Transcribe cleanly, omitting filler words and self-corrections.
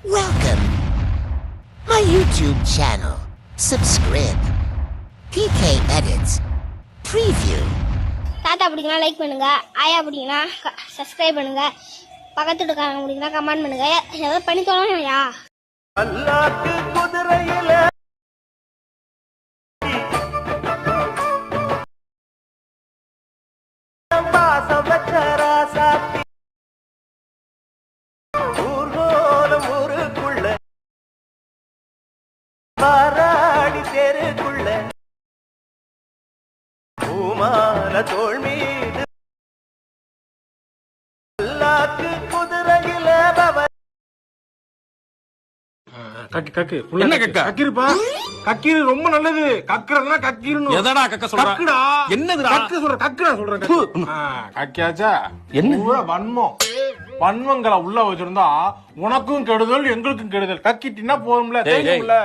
Welcome. My YouTube channel. Subscribe. PK Edits. Preview. தாத்தா பிடிக்குன்னா like பண்ணுங்க, ஆயா பிடிக்குன்னா சப்ஸ்கிரைப் பண்ணுங்க, பக்கத்து வீட்டுக்காரங்க பிடிக்குன்னா கமெண்ட் பண்ணுங்க. ஏதாவது பண்ணி தோணும்யா. அல்லாக்கு குதிரையில பாசம் வச்ச ராசாத்தி ஊர்கோலம் ஊருக்குள்ள பாராடி தெருக்குள்ள பூமால தோள் மீது அல்லாக்கு குதிரையில பவ கக்கு கக்கு என்ன கக்கா? கக்கிருப்பா கக்கீரு ரொம்ப நல்லது. கக்குறதுனா கக்கீருன்னு எதடா கக்க சொல்ற? கக்குடா. என்னதுடா? கக்கு சொல்ற கக்குடா சொல்றேன். கக்கியாச்சா என்ன? பூரா வன்மம். வன்மங்களை உள்ள வச்சிருந்தா உனக்கும் கெடுதல் எங்களுக்கும் கெடுதல். கக்கிட்டினா போதும்ல, ஏய், ஏய். தெரியும்ல.